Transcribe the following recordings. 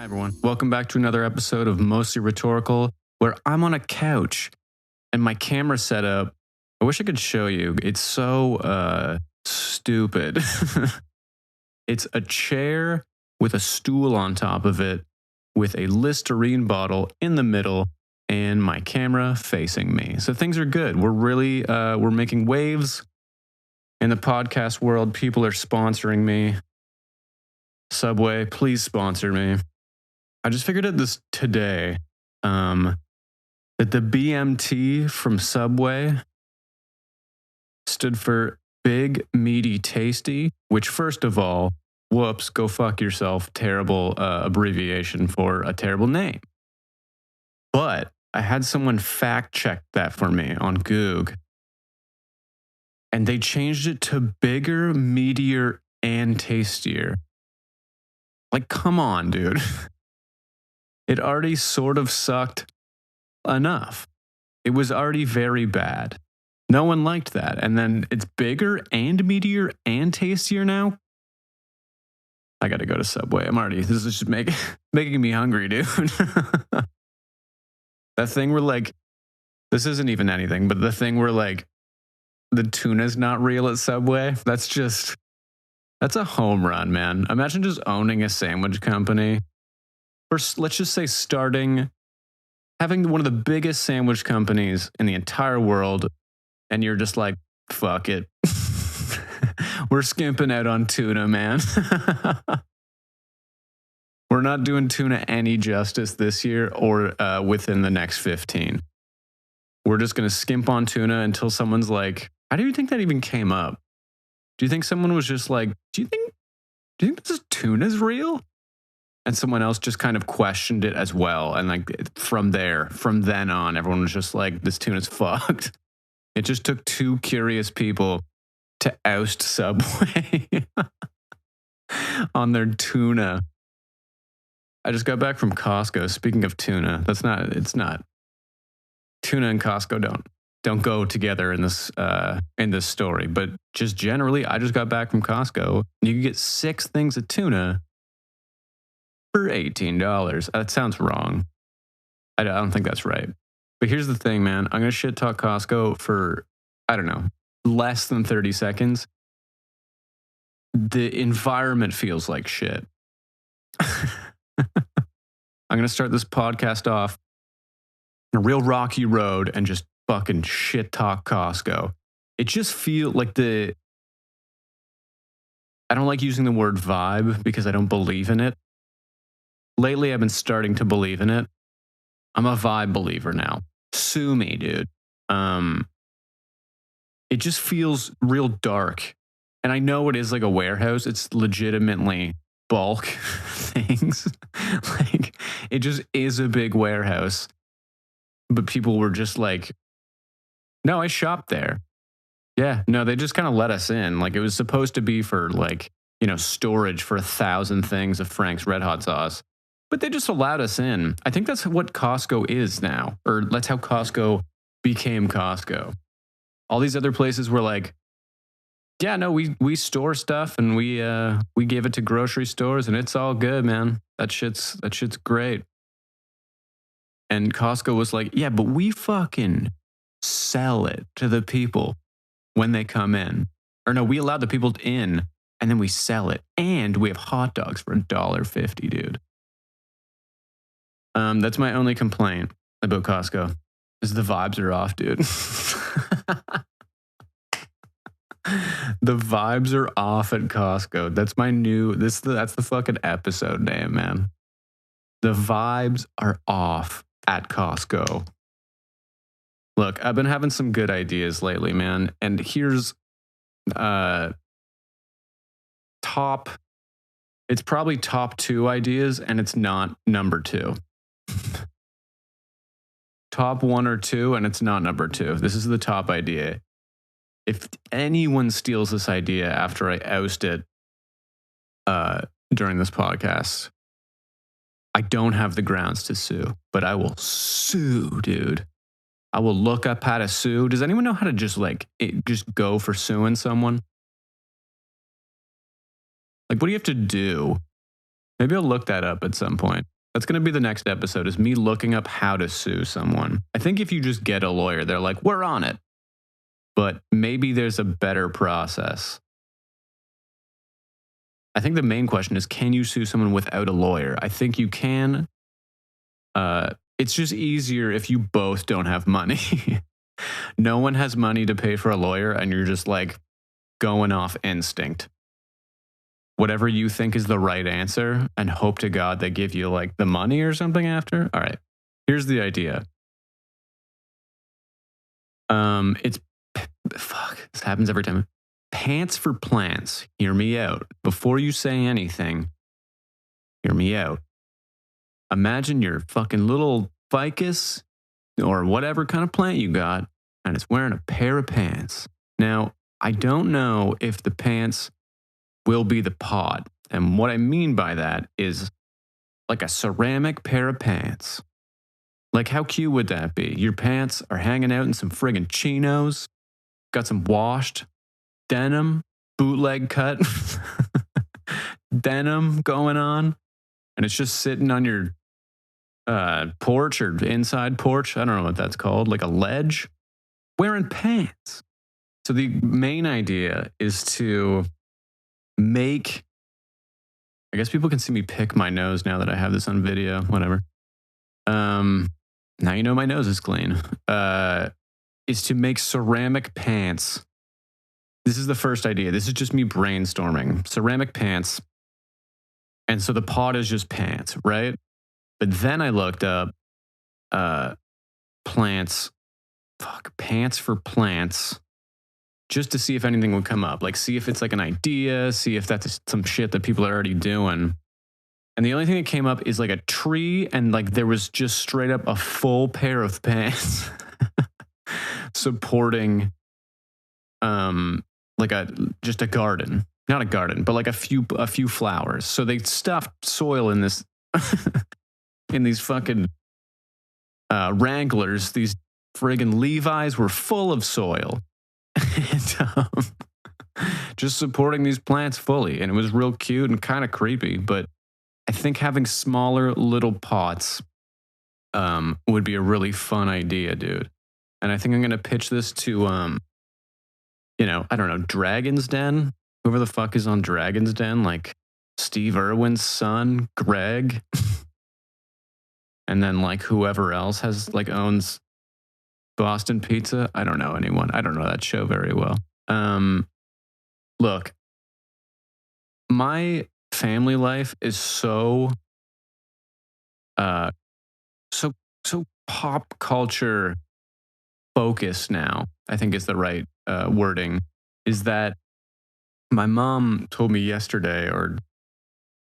Hi, everyone. Welcome back to another episode of Mostly Rhetorical, where I'm on a couch and my camera setup. I wish I could show you. It's so stupid. It's a chair with a stool on top of it, with a Listerine bottle in the middle, and my camera facing me. So things are good. We're making waves in the podcast world. People are sponsoring me. Subway, please sponsor me. I just figured out this today that the BMT from Subway stood for Big Meaty Tasty, which, first of all, whoops, go fuck yourself. Terrible abbreviation for a terrible name. But I had someone fact check that for me on Goog, and they changed it to Bigger, Meatier, and Tastier. Like, come on, dude. It already sort of sucked enough. It was already very bad. No one liked that. And then it's bigger and meatier and tastier now. I got to go to Subway. This is just making me hungry, dude. That thing where like, this isn't even anything, but the thing where like the tuna's not real at Subway, that's a home run, man. Imagine just owning a sandwich company. First, let's just say having one of the biggest sandwich companies in the entire world, and you're just like, fuck it. We're skimping out on tuna, man. We're not doing tuna any justice this year or within the next 15. We're just going to skimp on tuna until someone's like, how do you think that even came up? Do you think someone was just like, do you think this tuna's real? And someone else just kind of questioned it as well. And like from then on, everyone was just like, this tuna's fucked. It just took two curious people to oust Subway on their tuna. I just got back from Costco. Speaking of tuna, it's not. Tuna and Costco don't go together in this story. But just generally, I just got back from Costco. You can get 6 things of tuna for $18. That sounds wrong. I don't think that's right. But here's the thing, man. I'm going to shit talk Costco for, I don't know, less than 30 seconds. The environment feels like shit. I'm going to start this podcast off on a real rocky road and just fucking shit talk Costco. It just feels like I don't like using the word vibe because I don't believe in it. Lately, I've been starting to believe in it. I'm a vibe believer now. Sue me, dude. It just feels real dark. And I know it is like a warehouse. It's legitimately bulk things. Like, it just is a big warehouse. But people were just like, no, I shopped there. Yeah, no, they just kind of let us in. Like, it was supposed to be for like, storage for 1,000 things of Frank's Red Hot sauce. But they just allowed us in. I think that's what Costco is now. Or that's how Costco became Costco. All these other places were like, yeah, no, we store stuff and we give it to grocery stores and it's all good, man. That shit's great. And Costco was like, yeah, but we fucking sell it to the people when they come in. Or no, we allow the people in and then we sell it. And we have hot dogs for $1.50, dude. That's my only complaint about Costco is the vibes are off, dude. The vibes are off at Costco. That's my that's the fucking episode name, man. The vibes are off at Costco. Look, I've been having some good ideas lately, man. And here's it's probably top 2 ideas and it's not number 2. Top 1 or 2, and it's not number 2. This is the top idea. If anyone steals this idea after I oust it during this podcast, I don't have the grounds to sue, but I will sue, dude. I will look up how to sue. Does anyone know how to just go for suing someone? Like, what do you have to do Maybe I'll look that up at some point. That's going to be the next episode, is me looking up how to sue someone. I think if you just get a lawyer, they're like, we're on it. But maybe there's a better process. I think the main question is, can you sue someone without a lawyer? I think you can. It's just easier if you both don't have money. No one has money to pay for a lawyer, and you're just like going off instinct. Whatever you think is the right answer, and hope to God they give you like the money or something after. All right, here's the idea. It's fuck. This happens every time. Pants for plants. Hear me out. Before you say anything, hear me out. Imagine your fucking little ficus or whatever kind of plant you got, and it's wearing a pair of pants. Now, I don't know if the pants will be the pod. And what I mean by that is like a ceramic pair of pants. Like, how cute would that be? Your pants are hanging out in some friggin' chinos, got some washed denim, bootleg cut denim going on, and it's just sitting on your porch or inside porch. I don't know what that's called, like a ledge, wearing pants. So the main idea is to make, I guess people can see me pick my nose now that I have this on video, whatever. Now you know my nose is clean. Is to make ceramic pants. This is the first idea. This is just me brainstorming. Ceramic pants. And so the pod is just pants, right? But then I looked up pants for plants, just to see if anything would come up. Like, see if it's like an idea, see if that's some shit that people are already doing. And the only thing that came up is like a tree, and like there was just straight up a full pair of pants supporting like just a garden. Not a garden, but like a few flowers. So they stuffed soil in this in these fucking Wranglers. These friggin' Levi's were full of soil. And just supporting these plants fully. And it was real cute and kind of creepy. But I think having smaller little pots would be a really fun idea, dude. And I think I'm going to pitch this to, I don't know, Dragon's Den. Whoever the fuck is on Dragon's Den, like Steve Irwin's son, Greg. And then like whoever else has like owns Boston Pizza. I don't know anyone. I don't know that show very well. Look, my family life is so pop culture focused now, I think is the right wording, is that my mom told me yesterday or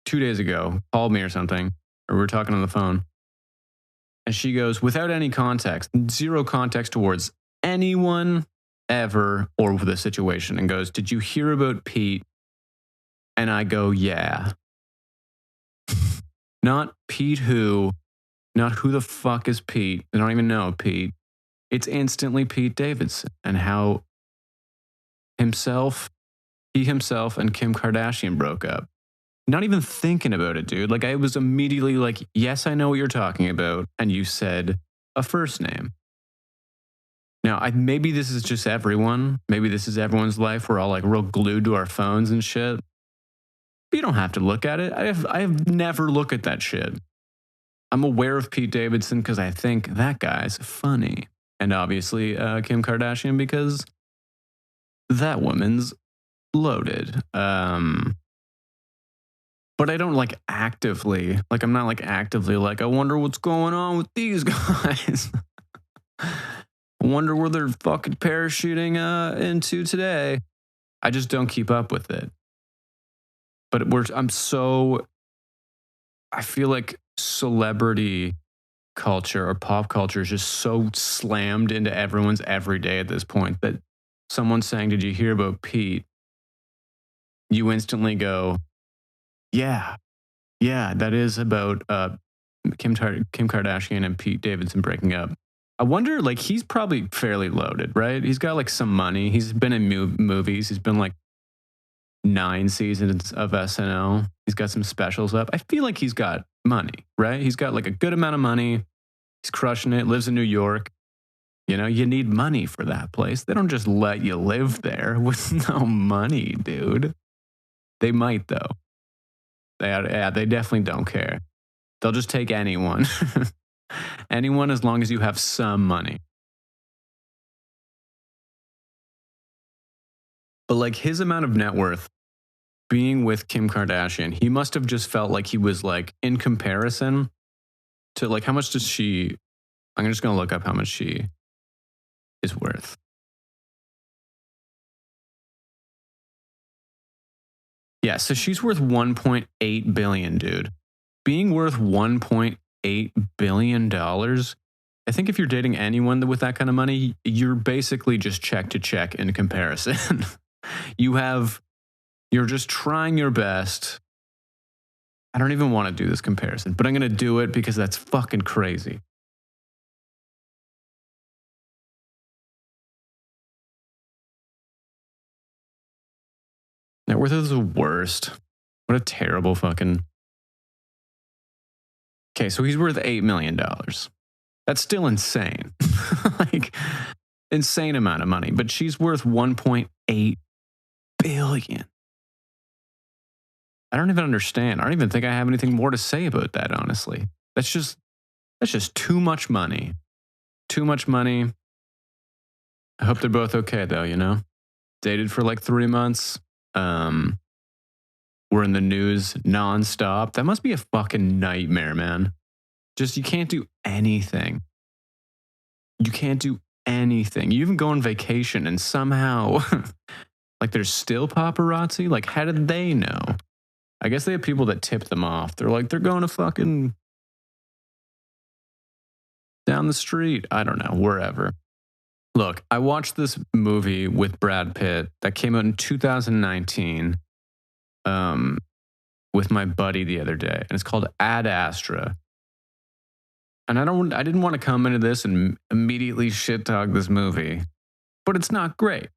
2 days ago, called me or something, or we were talking on the phone. And she goes, without any context, zero context towards anyone ever or the situation, and goes, did you hear about Pete? And I go, yeah. Not Pete who, not who the fuck is Pete. I don't even know Pete. It's instantly Pete Davidson, and how he himself and Kim Kardashian broke up. Not even thinking about it, dude. Like, I was immediately like, yes, I know what you're talking about. And you said a first name. Now, maybe this is just everyone. Maybe this is everyone's life. We're all like real glued to our phones and shit. But you don't have to look at it. I have never looked at that shit. I'm aware of Pete Davidson because I think that guy's funny. And obviously Kim Kardashian because that woman's loaded. But I don't like actively, like I'm not like actively like, I wonder what's going on with these guys. I wonder where they're fucking parachuting into today. I just don't keep up with it. But I feel like celebrity culture or pop culture is just so slammed into everyone's everyday at this point that someone saying, did you hear about Pete? You instantly go, yeah, that is about Kim Kardashian and Pete Davidson breaking up. I wonder, like, he's probably fairly loaded, right? He's got like some money. He's been in movies. He's been like 9 seasons of SNL. He's got some specials up. I feel like he's got money, right? He's got like a good amount of money. He's crushing it, lives in New York. You know, you need money for that place. They don't just let you live there with no money, dude. They might, though. They definitely don't care. They'll just take anyone. Anyone as long as you have some money. But like his amount of net worth being with Kim Kardashian, he must have just felt like he was like in comparison to like how much does she I'm just going to look up how much she is worth. Yeah, so she's worth 1.8 billion, dude. Being worth 1.8 billion dollars, I think if you're dating anyone with that kind of money, you're basically just check to check in comparison. You're just trying your best. I don't even want to do this comparison, but I'm going to do it because that's fucking crazy. Net worth is the worst. What a terrible fucking. Okay, so he's worth $8 million. That's still insane. Like, insane amount of money. But she's worth 1.8 billion. I don't even understand. I don't even think I have anything more to say about that, honestly. That's just too much money. Too much money. I hope they're both okay though, you know? Dated for like 3 months. We're in the news nonstop. That must be a fucking nightmare, man. Just you can't do anything. You can't do anything. You even go on vacation and somehow like there's still paparazzi. Like, how did they know? I guess they have people that tip them off. They're like, they're going to fucking down the street. I don't know, wherever. Look, I watched this movie with Brad Pitt that came out in 2019 with my buddy the other day, and it's called Ad Astra. And I didn't want to come into this and immediately shit talk this movie, but it's not great.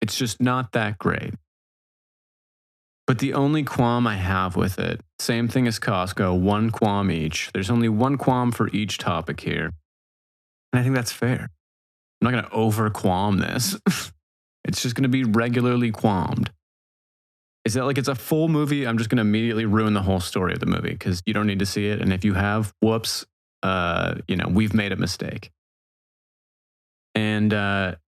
It's just not that great. But the only qualm I have with it, same thing as Costco, one qualm each. There's only one qualm for each topic here. And I think that's fair. I'm not going to over qualm this. It's just going to be regularly qualmed. Is that like it's a full movie? I'm just going to immediately ruin the whole story of the movie because you don't need to see it. And if you have, whoops, we've made a mistake. And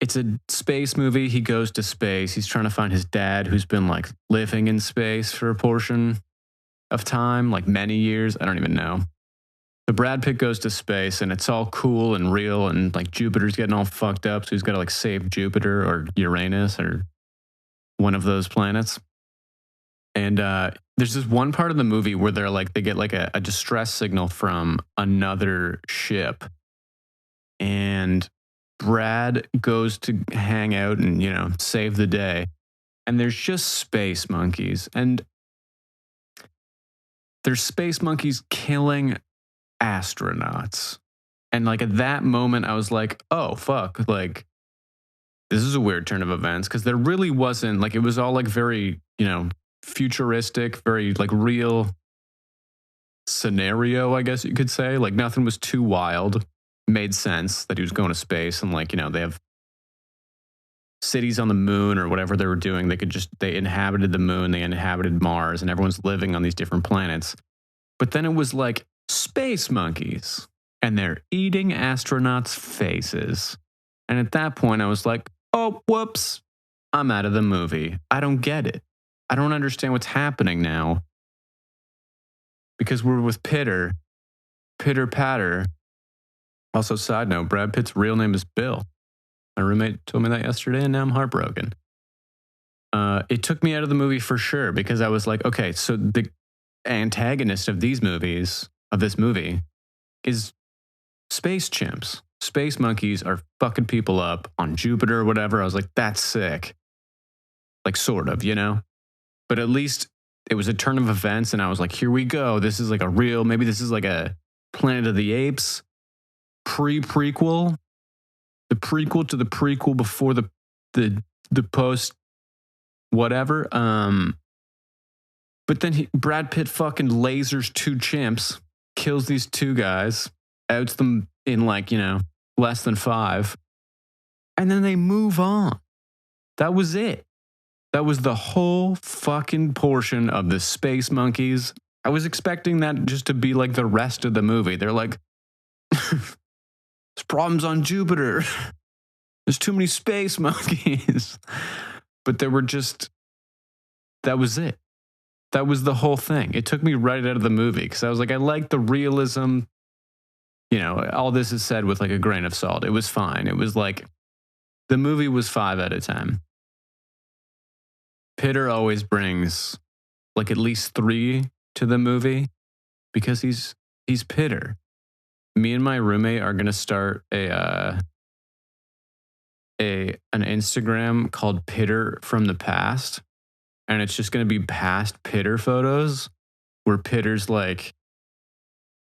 it's a space movie. He goes to space. He's trying to find his dad who's been like living in space for a portion of time, like many years. I don't even know. So Brad Pitt goes to space and it's all cool and real and like Jupiter's getting all fucked up. So he's got to like save Jupiter or Uranus or one of those planets. And there's this one part of the movie where they get like a distress signal from another ship. And Brad goes to hang out and, save the day. And there's just space monkeys. And there's space monkeys killing astronauts. And like at that moment, I was like, oh, fuck. Like, this is a weird turn of events because there really wasn't like, it was all like very, futuristic, very like real scenario, I guess you could say. Like nothing was too wild. Made sense that he was going to space and like, they have cities on the moon or whatever they were doing. They inhabited the moon, they inhabited Mars, and everyone's living on these different planets. But then it was like space monkeys and they're eating astronauts' faces. And at that point, I was like, oh, whoops, I'm out of the movie. I don't get it. I don't understand what's happening now. Because we're with Pitter Patter. Also, side note, Brad Pitt's real name is Bill. My roommate told me that yesterday, and now I'm heartbroken. It took me out of the movie for sure because I was like, okay, so the antagonist of this movie, is space chimps. Space monkeys are fucking people up on Jupiter or whatever. I was like, that's sick. Like, sort of, But at least it was a turn of events, and I was like, here we go. This is like maybe this is like a Planet of the Apes prequel. The prequel to the prequel before the post whatever. But then Brad Pitt fucking lasers two chimps, kills these two guys, outs them in like, less than 5. And then they move on. That was it. That was the whole fucking portion of the Space Monkeys. I was expecting that just to be like the rest of the movie. They're like, there's problems on Jupiter. There's too many space monkeys. But there were just, that was it. That was the whole thing. It took me right out of the movie because I was like, I like the realism. All this is said with like a grain of salt. It was fine. It was like, the movie was 5 out of 10. Pitter always brings like at least 3 to the movie because he's Pitter. Me and my roommate are gonna start an Instagram called Pitter from the Past, and it's just gonna be past Pitter photos where Pitter's like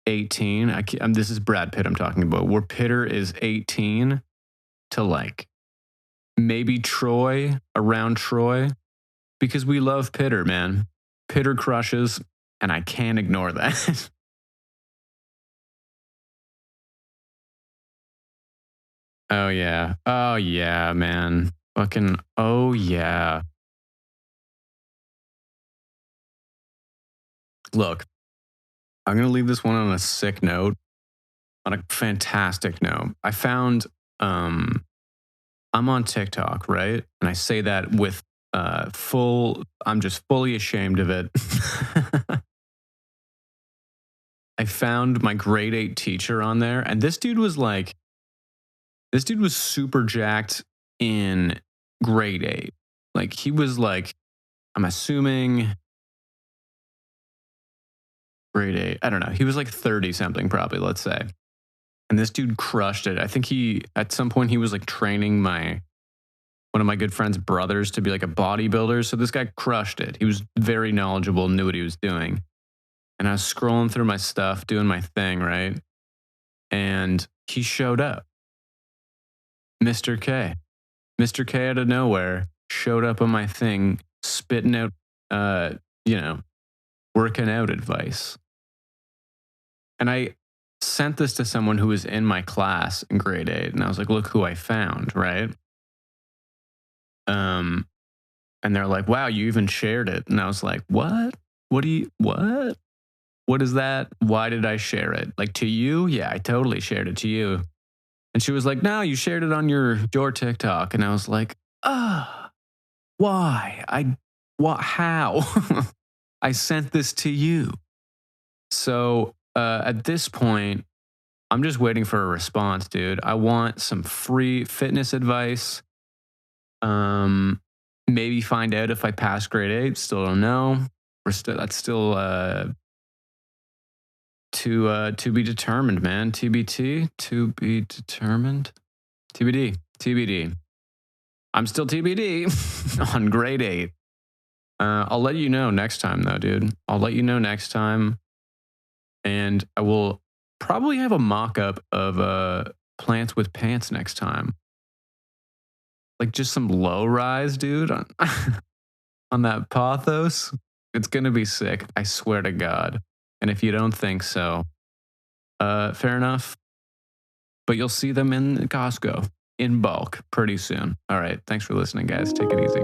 18. This is Brad Pitt I'm talking about. Where Pitter is 18 to like maybe Troy, around Troy. Because we love Pitter, man. Pitter crushes, and I can't ignore that. Oh, yeah. Oh, yeah, man. Fucking, oh, yeah. Look, I'm going to leave this one on a sick note, on a fantastic note. I found, I'm on TikTok, right? And I say that with I'm just fully ashamed of it. I found my grade 8 teacher on there, and this dude was super jacked in grade 8. Like, he was like, I'm assuming grade 8. I don't know. He was like 30 something, probably, let's say. And this dude crushed it. I think at some point, he was like training one of my good friend's brothers to be like a bodybuilder. So this guy crushed it. He was very knowledgeable, knew what he was doing. And I was scrolling through my stuff, doing my thing, right? And he showed up. Mr. K. Mr. K out of nowhere showed up on my thing, spitting out, working out advice. And I sent this to someone who was in my class in grade 8. And I was like, look who I found, right? And they're like, wow, you even shared it. And I was like, what? What? What is that? Why did I share it? Like, to you? Yeah, I totally shared it to you. And she was like, no, you shared it on your TikTok. And I was like, why? How? I sent this to you. So at this point, I'm just waiting for a response, dude. I want some free fitness advice. Maybe find out if I pass grade 8. Still don't know. That's still to be determined, man. TBT, to be determined. TBD. I'm still TBD on grade 8. I'll let you know next time, though, dude. I'll let you know next time, and I will probably have a mock-up of Plants with Pants next time. Like just some low rise, dude, on that pathos. It's gonna be sick. I swear to God. And if you don't think so, fair enough. But you'll see them in Costco in bulk pretty soon. All right. Thanks for listening, guys. Take it easy.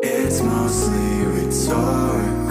It's mostly rhetorical.